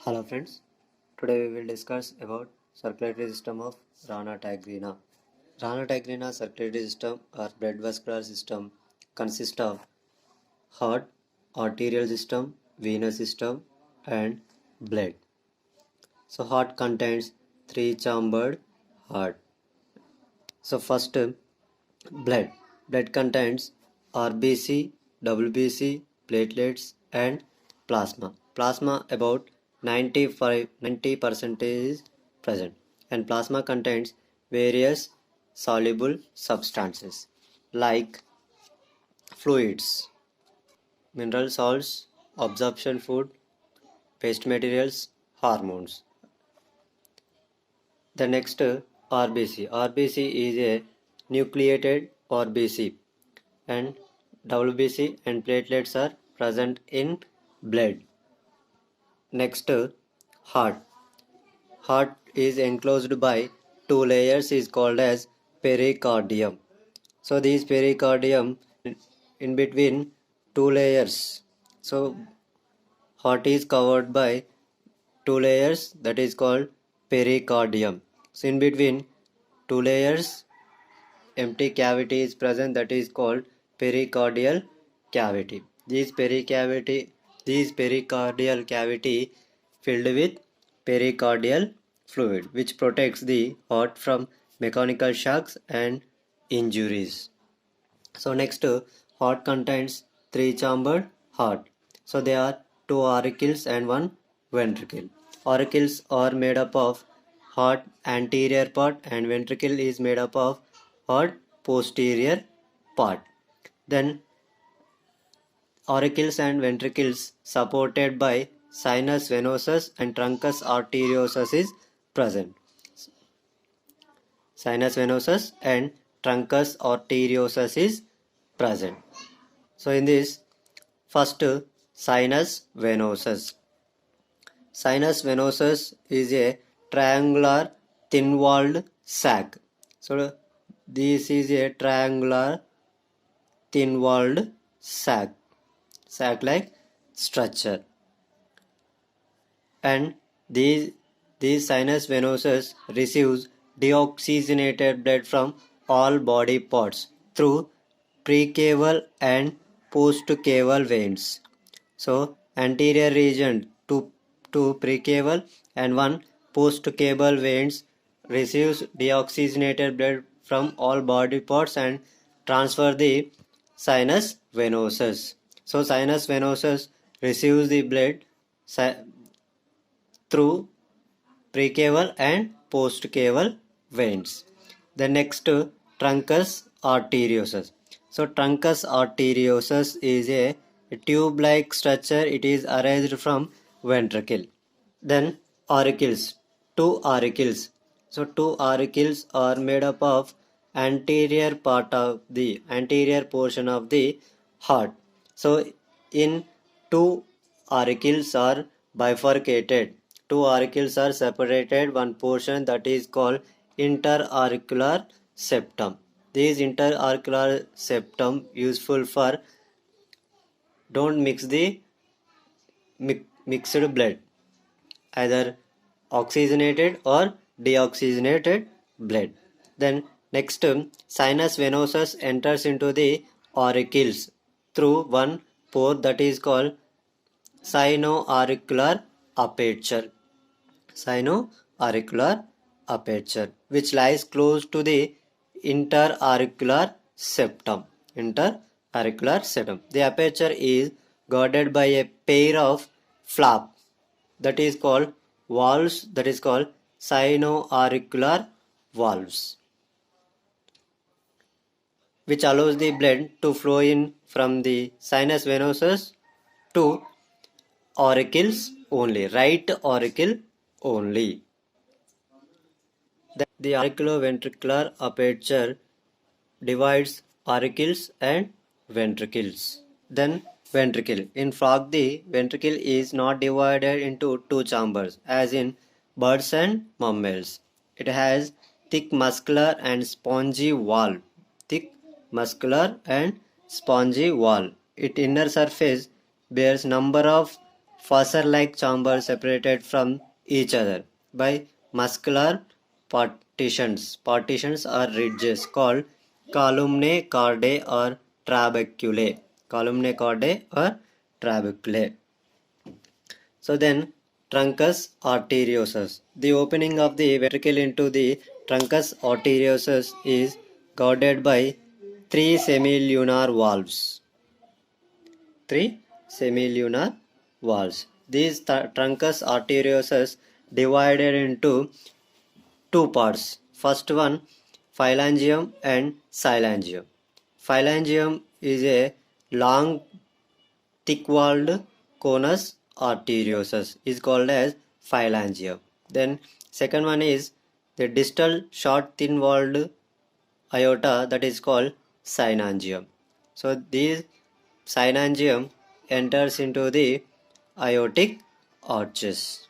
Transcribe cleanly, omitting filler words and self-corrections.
Hello friends, today we will discuss about circulatory system of Rana Tigrena. Rana Tigrena circulatory system or blood vascular system consists of heart, arterial system, venous system and blood. So heart contains three-chambered heart. So first blood. Blood contains RBC, WBC, platelets and plasma. Plasma about 90% is present, and plasma contains various soluble substances like fluids, mineral salts, absorption food, waste materials, hormones. The next RBC. RBC is a nucleated RBC, and WBC and platelets are present in blood. Next, heart. Heart is enclosed by two layers is called as pericardium. So these pericardium in between two layers. So heart is covered by two layers, that is called pericardium. So in between two layers empty cavity is present, that is called pericardial cavity. This pericardial cavity filled with pericardial fluid which protects the heart from mechanical shocks and injuries. So next, heart contains three-chambered heart. So there are two auricles and one ventricle. Auricles are made up of heart anterior part and ventricle is made up of heart posterior part. Then auricles and ventricles supported by sinus venosus and truncus arteriosus is present. Sinus venosus and truncus arteriosus is present. So in this, first sinus venosus. Sinus venosus is a triangular thin-walled sac. So this is a triangular thin-walled sac-like structure, and these sinus venosus receives deoxygenated blood from all body parts through precaval and postcaval veins. So anterior region two precaval and one postcaval veins receives deoxygenated blood from all body parts and transfer the sinus venosus. So sinus venosus receives the blood through precaval and postcaval veins. The next, truncus arteriosus. So truncus arteriosus is a tube-like structure. It is arised from ventricle. Then auricles. Two auricles. So two auricles are made up of anterior portion of the heart. So in two auricles are bifurcated. Two auricles are separated one portion, that is called interauricular septum. This interauricular septum useful for don't mix the mixed blood, either oxygenated or deoxygenated blood. Then next, sinus venosus enters into the auricles through one pore, that is called sinoauricular aperture. Sinoauricular aperture, which lies close to the interauricular septum. Interauricular septum. The aperture is guarded by a pair of flap, that is called valves, that is called sinoauricular valves, which allows the blood to flow in from the sinus venosus to auricles only, right auricle only. The auriculoventricular aperture divides auricles and ventricles. Then ventricle. In frog, the ventricle is not divided into two chambers as in birds and mammals. It has thick muscular and spongy wall. Thick muscular and spongy wall. Its inner surface bears number of fossa-like chambers separated from each other by muscular partitions. Partitions are ridges called columnae chordae or trabeculae. Columnae chordae or trabeculae. So then truncus arteriosus. The opening of the ventricle into the truncus arteriosus is guarded by three semilunar valves. Three semilunar valves. These truncus arteriosus divided into two parts. First one, phalangium and silangium. Phalangium is a long thick-walled conus arteriosus is called as phalangium. Then second one is the distal short thin-walled aorta, that is called synangium. So this synangium enters into the aortic arches.